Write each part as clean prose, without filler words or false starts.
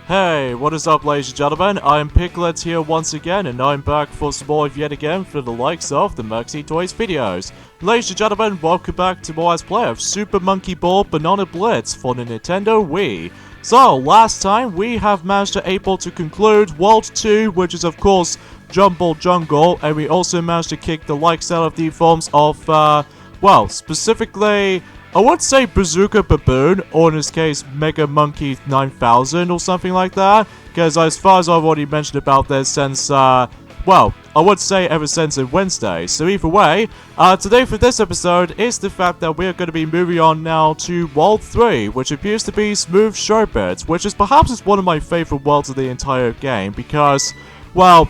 Hey, what is up, ladies and gentlemen? I'm Piglet here once again, and I'm back for some more yet again for the likes of the Maxi Toys videos. Ladies and gentlemen, welcome back to more Let's Play of Super Monkey Ball Banana Blitz for the Nintendo Wii. So, last time we have managed to able to conclude World 2, which is of course Jumble Jungle, and we also managed to kick the likes out of the forms of, well, specifically, I would say Bazooka Baboon, or in this case, Mega Monkey 9000 or something like that, because as far as I've already mentioned about this since, well, I would say ever since Wednesday. So either way, today for this episode is the fact that we're going to be moving on now to World 3, which appears to be Smooth Sherbet, which is perhaps one of my favorite worlds of the entire game, because, well,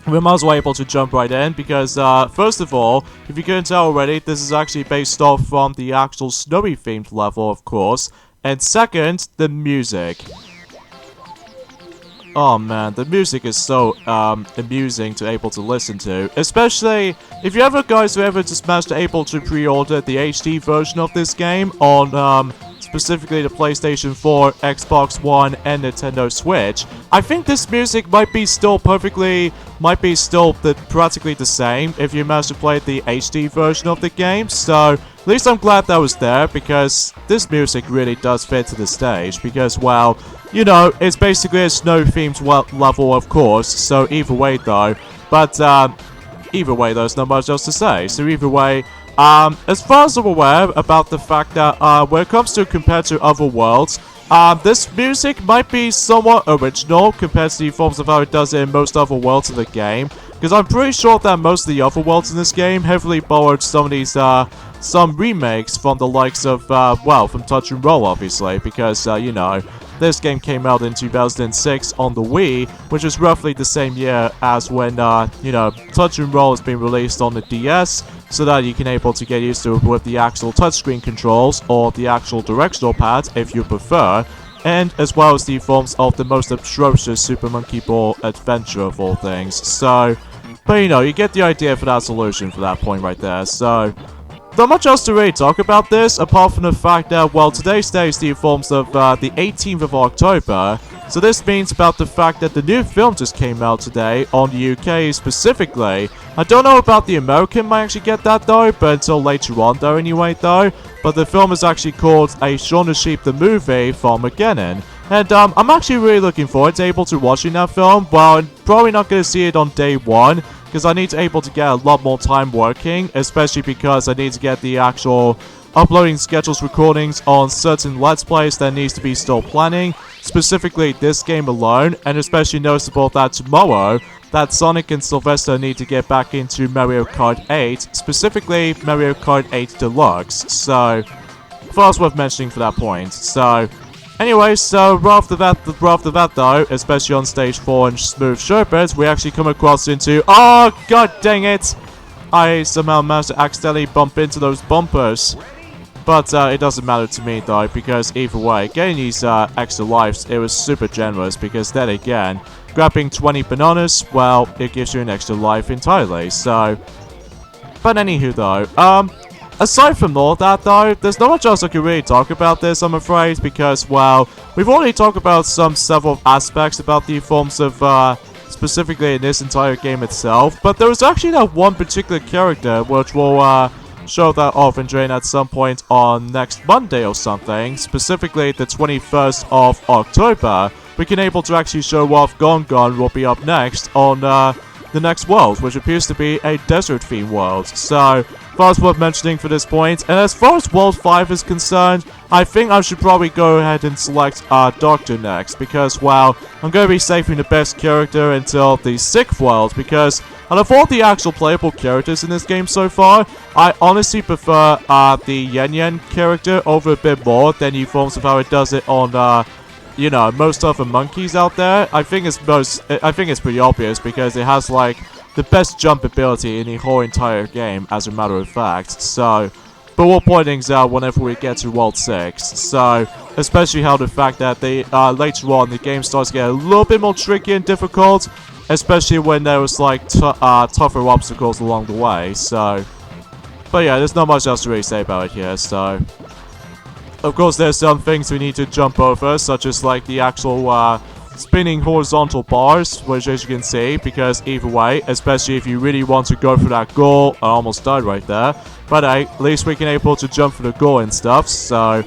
we might as well able to jump right in because, first of all, if you couldn't tell already, this is actually based off from the actual snowy themed level, of course. And second, the music. Oh man, the music is so, amusing to able to listen to. Especially, if you ever guys who ever just managed to able to pre-order the HD version of this game on, specifically the PlayStation 4, Xbox One, and Nintendo Switch, I think this music might be still practically the same if you manage to play the HD version of the game, so at least I'm glad that was there, because this music really does fit to the stage, because, well, you know, it's basically a snow-themed level, of course, so either way though, but, either way there's not much else to say, so either way, as far as I'm aware about the fact that, when it comes to compared to other worlds, this music might be somewhat original compared to the forms of how it does it in most other worlds of the game, because I'm pretty sure that most of the other worlds in this game heavily borrowed some of these, some remakes from the likes of, well, from Touch and Roll, obviously, because, you know, this game came out in 2006 on the Wii, which is roughly the same year as when, you know, Touch and Roll has been released on the DS, so that you can able to get used to it with the actual touchscreen controls, or the actual directional pad, if you prefer, and as well as the forms of the most atrocious Super Monkey Ball adventure of all things, so, but you know, you get the idea for that solution for that point right there, so, not much else to really talk about this, apart from the fact that, well, today's day is the forms of, the 18th of October, so this means about the fact that the new film just came out today, on the UK specifically. I don't know about the American, might actually get that though, but until later on though anyway though, but the film is actually called A Shaun the Sheep the Movie from Mageddon. And I'm actually really looking forward to able to watching that film. Well, I'm probably not going to see it on day one, because I need to able to get a lot more time working, especially because I need to get the actual uploading schedules recordings on certain Let's Plays that needs to be still planning, specifically this game alone, and especially noticeable that tomorrow, that Sonic and Sylvester need to get back into Mario Kart 8, specifically Mario Kart 8 Deluxe, so, first worth mentioning for that point, so, anyway, so right after that though, especially on stage 4 in Smooth Sherbet, we actually come across into, oh god dang it, I somehow managed to accidentally bump into those bumpers. But it doesn't matter to me though, because either way, getting these extra lives, it was super generous, because then again, grabbing 20 bananas, well, it gives you an extra life entirely, so. But anywho though, aside from all that though, there's not much else I can really talk about this, I'm afraid, because, well, we've already talked about several aspects about the forms of, specifically in this entire game itself, but there was actually that one particular character, which will, show that off and drain at some point on next Monday or something, specifically the 21st of October. We can able to actually show off Gon will be up next on the next world, which appears to be a desert theme world. So, first worth mentioning for this point, and as far as World 5 is concerned, I think I should probably go ahead and select Doctor next, because, well, I'm going to be saving the best character until the 6th world, because out of all the actual playable characters in this game so far, I honestly prefer the Yen character over a bit more than the forms of how it does it on, you know, most other monkeys out there. I think it's pretty obvious, because it has, like, the best jump ability in the whole entire game, as a matter of fact, so. But we'll point things out whenever we get to World 6, so, especially how the fact that they, later on, the game starts to get a little bit more tricky and difficult, especially when there was, like, tougher obstacles along the way, so. But yeah, there's not much else to really say about it here, so. Of course, there's some things we need to jump over, such as, like, the actual, spinning horizontal bars, which as you can see, because either way, especially if you really want to go for that goal, I almost died right there, but hey, at least we can able to jump for the goal and stuff, so,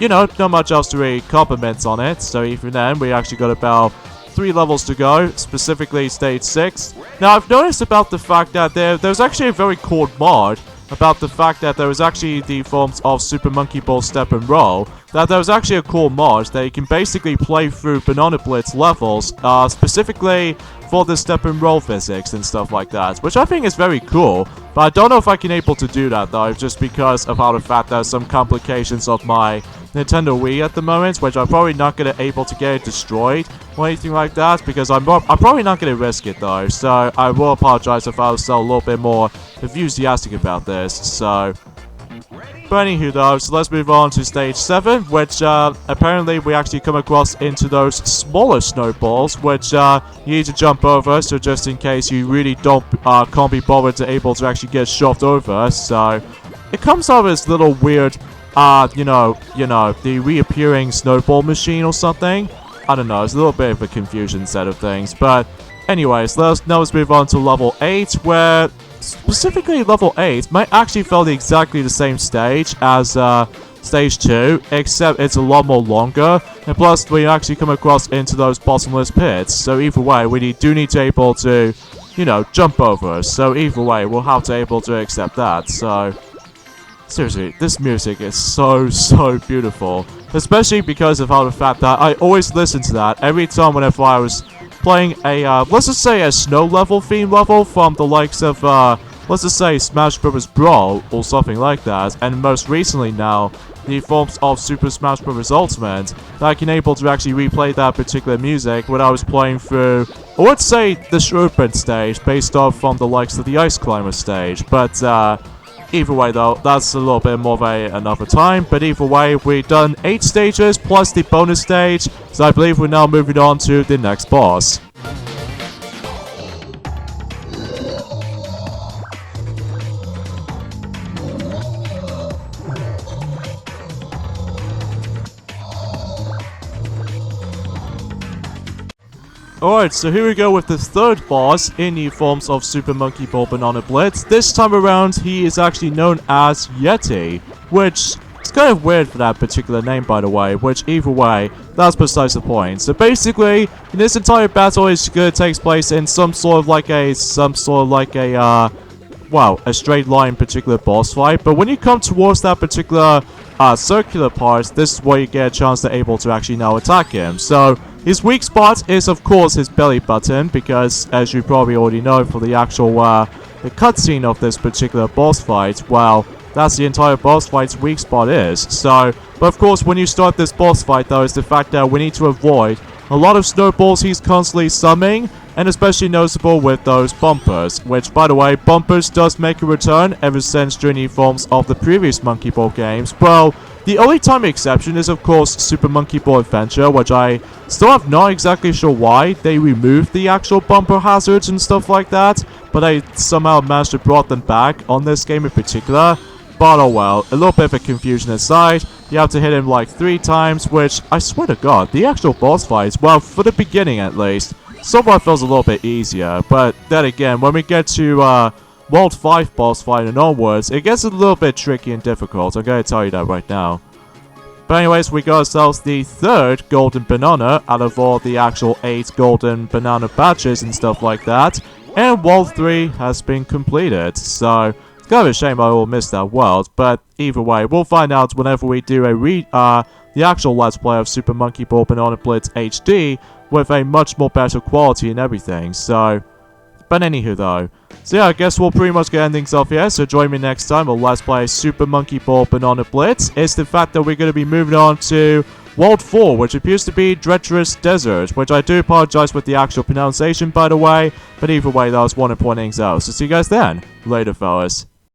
you know, not much else to really compliment on it, so even then, we actually got about 3 levels to go, specifically stage 6. Now, I've noticed about the fact that there's actually a very cool mod about the fact that there was actually the forms of Super Monkey Ball Step and Roll, that there was actually a cool mod that you can basically play through Banana Blitz levels, specifically for the step and roll physics and stuff like that, which I think is very cool, but I don't know if I can able to do that though, just because of how the fact there's some complications of my Nintendo Wii at the moment, which I'm probably not gonna able to get it destroyed or anything like that, because I'm probably not gonna risk it though, so I will apologize if I was a little bit more enthusiastic about this, so. But anywho though, so let's move on to stage 7, which apparently we actually come across into those smaller snowballs, which you need to jump over, so just in case you really can't be bothered to able to actually get shoved over, so it comes out as little weird, you know, the reappearing snowball machine or something. I don't know, it's a little bit of a confusion set of things, but anyways, let's move on to level 8, where specifically level 8 might actually feel exactly the same stage as stage 2, except it's a lot more longer, and plus we actually come across into those bottomless pits, so either way we do need to able to, you know, jump over, so either way we'll have to able to accept that, so seriously, this music is so beautiful, especially because of how the fact that I always listen to that every time whenever I was playing a, let's just say a snow level theme level from the likes of, let's just say Smash Bros. Brawl or something like that, and most recently now, the forms of Super Smash Bros. Ultimate, that I can able to actually replay that particular music when I was playing through, I would say the Sherbet stage, based off from the likes of the Ice Climber stage, but, either way though, that's a little bit more of another time, but either way, we've done 8 stages plus the bonus stage, so I believe we're now moving on to the next boss. Alright, so here we go with the third boss in the forms of Super Monkey Ball Banana Blitz. This time around, he is actually known as Yeti, which is kind of weird for that particular name, by the way, which either way, that's besides the point. So basically, in this entire battle, it takes place in some sort of like a straight line particular boss fight, but when you come towards that particular circular part, this is where you get a chance to able to actually now attack him. So his weak spot is of course his belly button, because as you probably already know for the actual the cutscene of this particular boss fight, well, that's the entire boss fight's weak spot is. So, but of course when you start this boss fight though, is the fact that we need to avoid a lot of snowballs he's constantly summoning, and especially noticeable with those bumpers, which by the way, bumpers does make a return ever since during the forms of the previous Monkey Ball games. Well, the only time exception is of course Super Monkey Ball Adventure, which I still have not exactly sure why they removed the actual bumper hazards and stuff like that, but I somehow managed to brought them back on this game in particular. But oh well, a little bit of a confusion aside, you have to hit him like 3 times, which I swear to god, the actual boss fights, well, for the beginning at least, somewhat feels a little bit easier, but then again, when we get to World 5 boss fight and onwards, it gets a little bit tricky and difficult, I'm gonna tell you that right now. But anyways, we got ourselves the 3rd golden banana out of all the actual 8 golden banana batches and stuff like that, and World 3 has been completed, so it's kind of a shame I will miss that world, but either way, we'll find out whenever we do the actual Let's Play of Super Monkey Ball Banana Blitz HD with a much more better quality and everything, so. But anywho though, so yeah, I guess we'll pretty much get things off here, so join me next time on Let's Play Super Monkey Ball Banana Blitz. It's the fact that we're going to be moving on to World 4, which appears to be Treacherous Desert, which I do apologize with the actual pronunciation by the way, but either way, that was one of the point things out. So see you guys then. Later fellas.